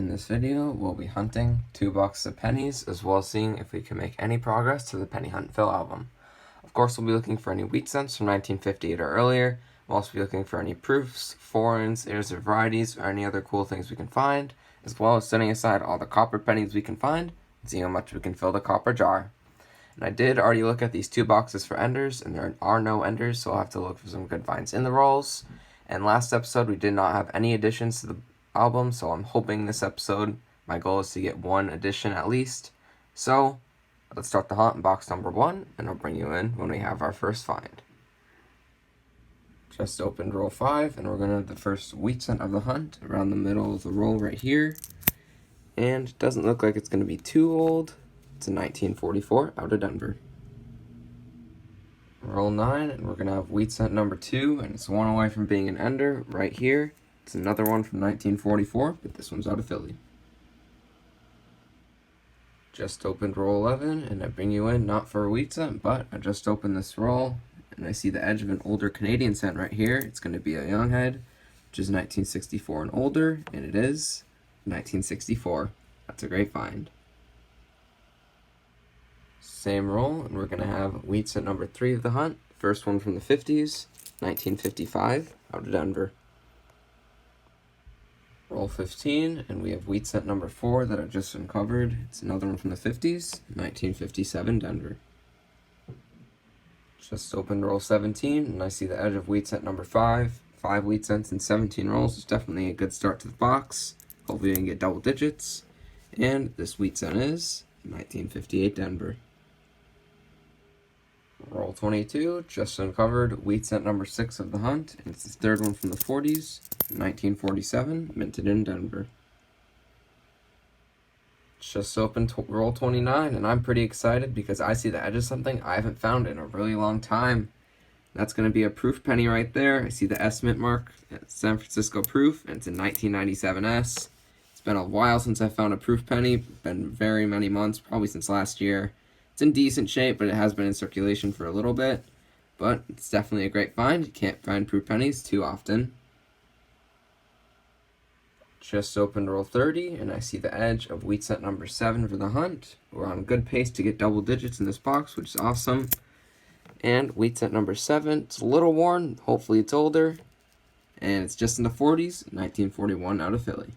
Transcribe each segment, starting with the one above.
In this video, we'll be hunting 2 boxes of pennies, as well as seeing if we can make any progress to the Penny Hunt Fill album. Of course, we'll be looking for any wheat scents from 1958 or earlier. We'll also be looking for any proofs, foreigns, airs of varieties, or any other cool things we can find, as well as setting aside all the copper pennies we can find, and seeing how much we can fill the copper jar. And I did already look at these 2 boxes for enders, and there are no enders, so I'll have to look for some good finds in the rolls. And last episode, we did not have any additions to the album, so I'm hoping this episode, my goal is to get 1 addition at least. So, let's start the hunt in box number 1, and I'll bring you in when we have our first find. Just opened roll 5, and we're going to have the first wheat scent of the hunt around the middle of the roll right here. And it doesn't look like it's going to be too old. It's a 1944 out of Denver. Roll 9, and we're going to have wheat scent number 2, and it's 1 away from being an ender right here. It's another one from 1944, but this one's out of Philly. Just opened roll 11, and I bring you in not for a wheat scent, but I just opened this roll, and I see the edge of an older Canadian scent right here. It's going to be a young head, which is 1964 and older, and it is 1964. That's a great find. Same roll, and we're going to have wheat scent number 3 of the hunt. First one from the 50s, 1955, out of Denver. Roll 15, and we have wheat scent number 4 that I just uncovered. It's another one from the 50s, 1957, Denver. Just opened roll 17, and I see the edge of wheat scent number 5. 5 wheat scents in 17 rolls is definitely a good start to the box. Hopefully we can get double digits. And this wheat scent is 1958, Denver. Roll 22, just uncovered wheat scent number 6 of the hunt, and it's the third one from the 40s, 1947, minted in Denver. Just opened roll 29, and I'm pretty excited because I see the edge of something I haven't found in a really long time. That's going to be a proof penny right there. I see the S mint mark, San Francisco proof, and it's a 1997 S. It's been a while since I found a proof penny, been very many months, probably since last year. It's in decent shape, but it has been in circulation for a little bit. But it's definitely a great find. You can't find proof pennies too often. Just opened roll 30, and I see the edge of wheat scent number 7 for the hunt. We're on a good pace to get double digits in this box, which is awesome. And wheat scent number 7, it's a little worn. Hopefully it's older. And it's just in the 40s, 1941 out of Philly.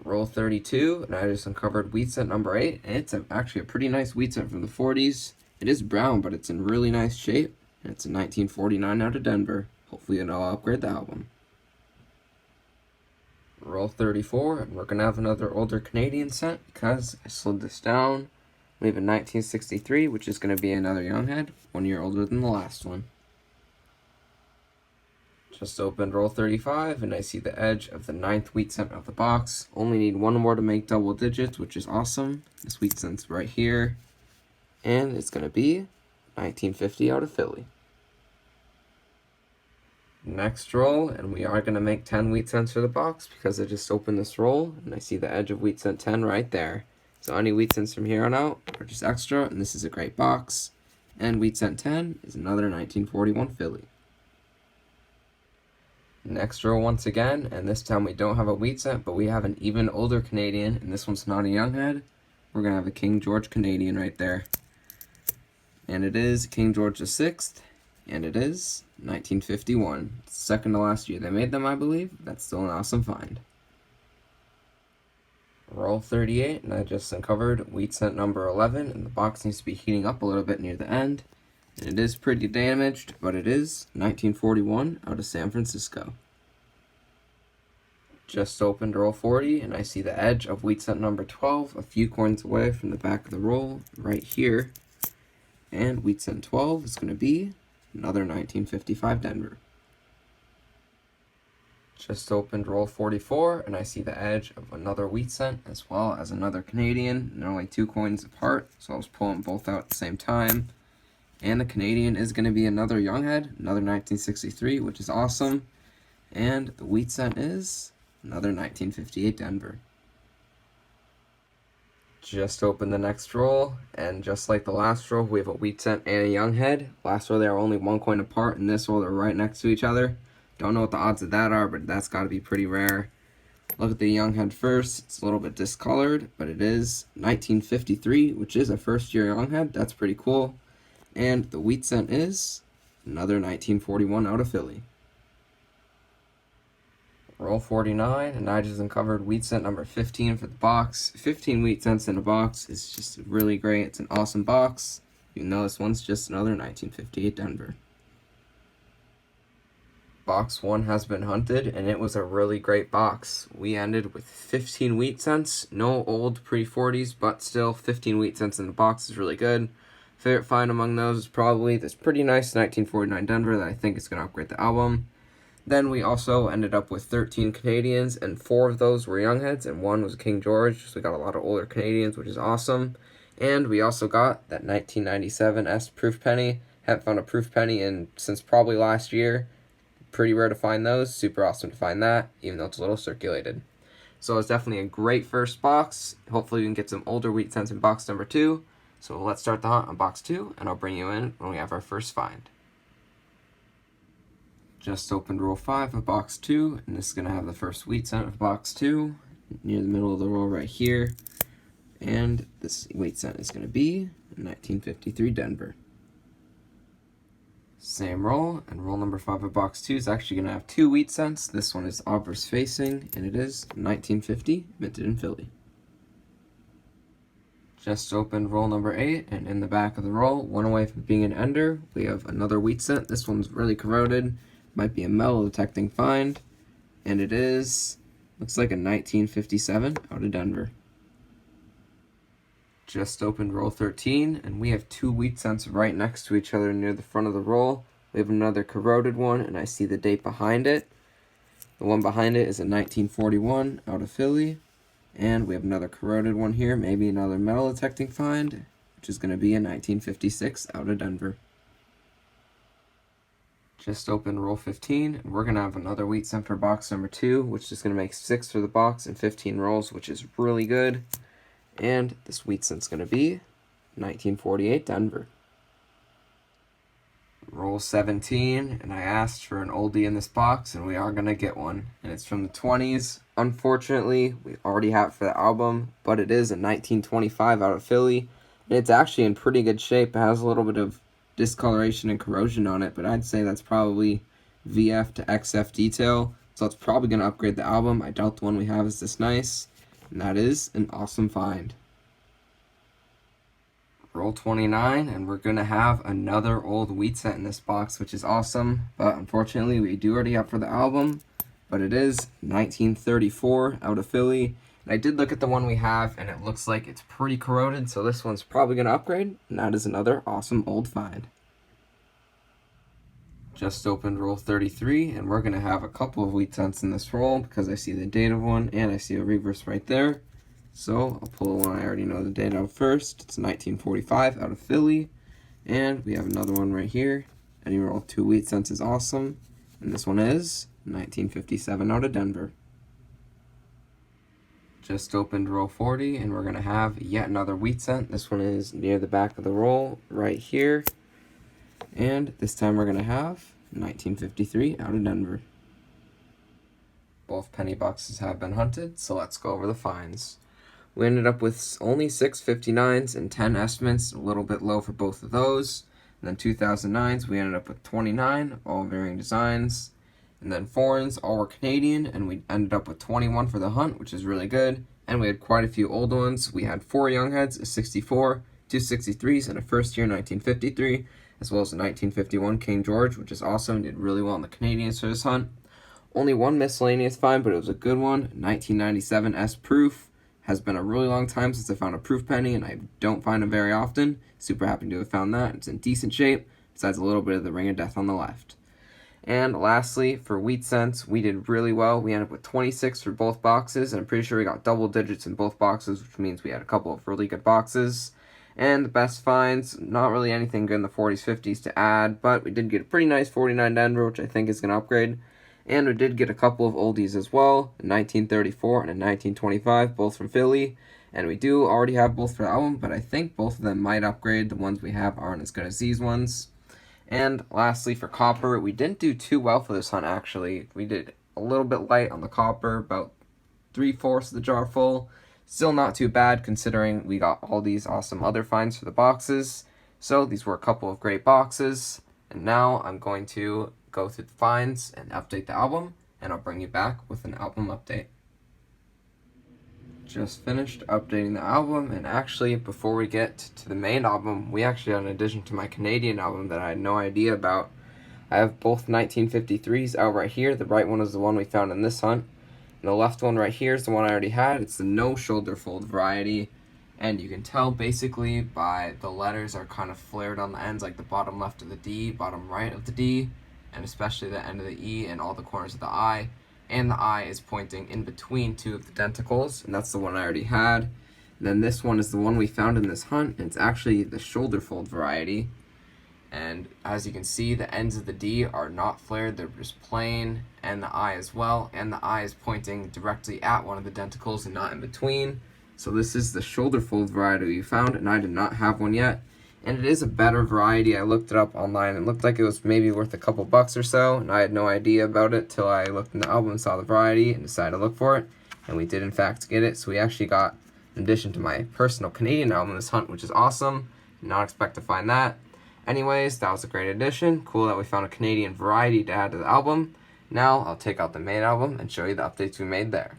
Roll 32, and I just uncovered wheat scent number 8, and it's actually a pretty nice wheat scent from the 40s. It is brown, but it's in really nice shape, and it's a 1949 out of Denver. Hopefully it'll upgrade the album. Roll 34, and we're going to have another older Canadian scent because I slid this down. We have a 1963, which is going to be another young head, 1 year older than the last one. Just opened roll 35, and I see the edge of the 9th wheat scent of the box. Only need 1 more to make double digits, which is awesome. This wheat scent's right here. And it's going to be 1950 out of Philly. Next roll, and we are going to make 10 wheat scents for the box because I just opened this roll, and I see the edge of wheat scent 10 right there. So any wheat scents from here on out are just extra, and this is a great box. And wheat scent 10 is another 1941 Philly. Next row once again, and this time we don't have a wheat scent, but we have an even older Canadian, and this one's not a young head. We're going to have a King George Canadian right there. And it is King George VI, and it is 1951. Second to last year they made them, I believe. That's still an awesome find. Roll 38, and I just uncovered wheat scent number 11, and the box needs to be heating up a little bit near the end. And it is pretty damaged, but it is 1941 out of San Francisco. Just opened roll 40, and I see the edge of wheat scent number 12, a few coins away from the back of the roll, right here. And wheat scent 12 is going to be another 1955 Denver. Just opened roll 44, and I see the edge of another wheat scent, as well as another Canadian. And they're only 2 coins apart, so I was pulling both out at the same time. And the Canadian is going to be another young head, another 1963, which is awesome. And the wheat scent is another 1958 Denver. Just open the next roll, and just like the last roll, we have a wheat scent and a young head. Last roll they are only 1 coin apart, and this roll they're right next to each other. Don't know what the odds of that are, but that's got to be pretty rare. Look at the young head first. It's a little bit discolored, but it is 1953, which is a first-year young head. That's pretty cool. And the wheat cent is another 1941 out of Philly. Roll 49, a nitrogen covered wheat cent number 15 for the box. 15 wheat cents in a box is just really great. It's an awesome box. Even though this one's just another 1958 Denver. Box 1 has been hunted, and it was a really great box. We ended with 15 wheat cents. No old pre-40s, but still 15 wheat cents in the box is really good. Favorite find among those is probably this pretty nice 1949 Denver that I think is going to upgrade the album. Then we also ended up with 13 Canadians, and 4 of those were youngheads, and 1 was King George, so we got a lot of older Canadians, which is awesome. And we also got that 1997 S Proof Penny. Haven't found a Proof Penny since probably last year. Pretty rare to find those. Super awesome to find that, even though it's a little circulated. So it's definitely a great first box. Hopefully we can get some older wheat cents in box number 2. So let's start the hunt on box 2, and I'll bring you in when we have our first find. Just opened roll 5 of box 2, and this is going to have the first wheat cent of box 2 near the middle of the roll right here. And this wheat cent is going to be 1953 Denver. Same roll, and roll number 5 of box 2 is actually going to have 2 wheat cents. This one is obverse facing, and it is 1950, minted in Philly. Just opened roll number 8, and in the back of the roll, one away from being an ender, we have another wheat cent. This one's really corroded. Might be a metal detecting find, and it looks like a 1957 out of Denver. Just opened roll 13, and we have 2 wheat cents right next to each other near the front of the roll. We have another corroded one, and I see the date behind it. The one behind it is a 1941 out of Philly, and we have another corroded one here, maybe another metal detecting find, which is going to be a 1956 out of Denver. Just opened roll 15, and we're going to have another wheat cent for box number 2, which is going to make 6 for the box and 15 rolls, which is really good. And this wheat cent's going to be 1948 Denver. Roll 17, and I asked for an oldie in this box, and we are going to get one. And it's from the 20s. Unfortunately, we already have it for the album, but it is a 1925 out of Philly. And it's actually in pretty good shape. It has a little bit of discoloration and corrosion on it, but I'd say that's probably VF to XF detail. So it's probably going to upgrade the album. I doubt the one we have is this nice. And that is an awesome find. Roll 29, and we're going to have another old wheat cent in this box, which is awesome. But unfortunately, we do already have for the album. But it is 1934 out of Philly. And I did look at the one we have, and it looks like it's pretty corroded. So this one's probably going to upgrade. And that is another awesome old find. Just opened roll 33, and we're going to have a couple of wheat cents in this roll because I see the date of one and I see a reverse right there. So I'll pull the one I already know the date of first. It's 1945 out of Philly. And we have another one right here. Any roll 2 wheat cents is awesome. And this one is 1957 out of Denver. Just opened roll 40, and we're going to have yet another wheat cent. This one is near the back of the roll right here. And this time we're going to have 1953 out of Denver. Both penny boxes have been hunted, so let's go over the finds. We ended up with only 6 59s and 10 estimates, a little bit low for both of those. And then 2009s, we ended up with 29, all varying designs. And then foreigns, all were Canadian, and we ended up with 21 for the hunt, which is really good. And we had quite a few old ones. We had 4 young heads, a 64, 2 63s, and a first year 1953. As well as a 1951 King George, which is awesome. Did really well in the Canadians for this hunt. Only one miscellaneous find, but it was a good one. 1997 S Proof. Has been a really long time since I found a Proof penny, and I don't find them very often. Super happy to have found that. It's in decent shape, besides a little bit of the Ring of Death on the left. And lastly, for wheat cents, we did really well. We ended up with 26 for both boxes, and I'm pretty sure we got double digits in both boxes, which means we had a couple of really good boxes. And the best finds, not really anything good in the 40s, 50s to add, but we did get a pretty nice 49 Denver, which I think is going to upgrade. And we did get a couple of oldies as well, a 1934 and a 1925, both from Philly. And we do already have both for the album, but I think both of them might upgrade. The ones we have aren't as good as these ones. And lastly, for copper, we didn't do too well for this hunt, actually. We did a little bit light on the copper, about 3/4 of the jar full. Still not too bad considering we got all these awesome other finds for the boxes. So these were a couple of great boxes. And now I'm going to go through the finds and update the album, and I'll bring you back with an album update. Just finished updating the album, and actually before we get to the main album, we actually had an addition to my Canadian album that I had no idea about. I have both 1953s out right here. The right one is the one we found in this hunt, and the left one right here is the one I already had. It's the no shoulder fold variety, and you can tell basically by the letters are kind of flared on the ends, like the bottom left of the D, bottom right of the D, and especially the end of the E and all the corners of the I. And the eye is pointing in between two of the denticles, and that's the one I already had. And then this one is the one we found in this hunt, and it's actually the shoulder fold variety. And as you can see, the ends of the D are not flared, they're just plain, and the eye as well, and the eye is pointing directly at one of the denticles and not in between. So this is the shoulder fold variety we found, and I did not have one yet. And it is a better variety. I looked it up online. It looked like it was maybe worth a couple bucks or so, and I had no idea about it till I looked in the album and saw the variety and decided to look for it. And we did in fact get it. So we actually got an addition to my personal Canadian album this hunt, which is awesome. Did not expect to find that. Anyways, that was a great addition. Cool that we found a Canadian variety to add to the album. Now I'll take out the main album and show you the updates we made there.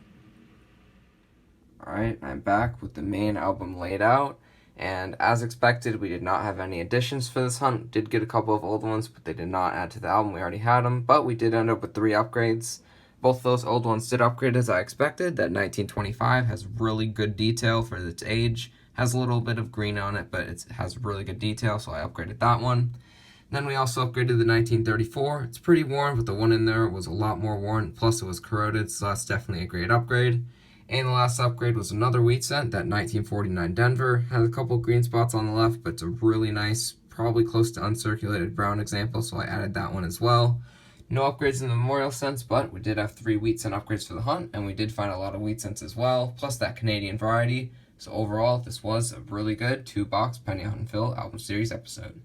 Alright, I'm back with the main album laid out. And as expected, we did not have any additions for this hunt. Did get a couple of old ones, but they did not add to the album. We already had them, but we did end up with 3 upgrades. Both those old ones did upgrade as I expected. That 1925 has really good detail for its age. Has a little bit of green on it, but it has really good detail, so I upgraded that one. Then we also upgraded the 1934. It's pretty worn, but the one in there was a lot more worn, plus it was corroded, so that's definitely a great upgrade. And the last upgrade was another wheat scent, that 1949 Denver. Has a couple green spots on the left, but it's a really nice, probably close to uncirculated brown example, so I added that one as well. No upgrades in the memorial scents, but we did have 3 wheat scent upgrades for the hunt, and we did find a lot of wheat scents as well, plus that Canadian variety. So overall, this was a really good 2-box Penny Hunt and Fill album series episode.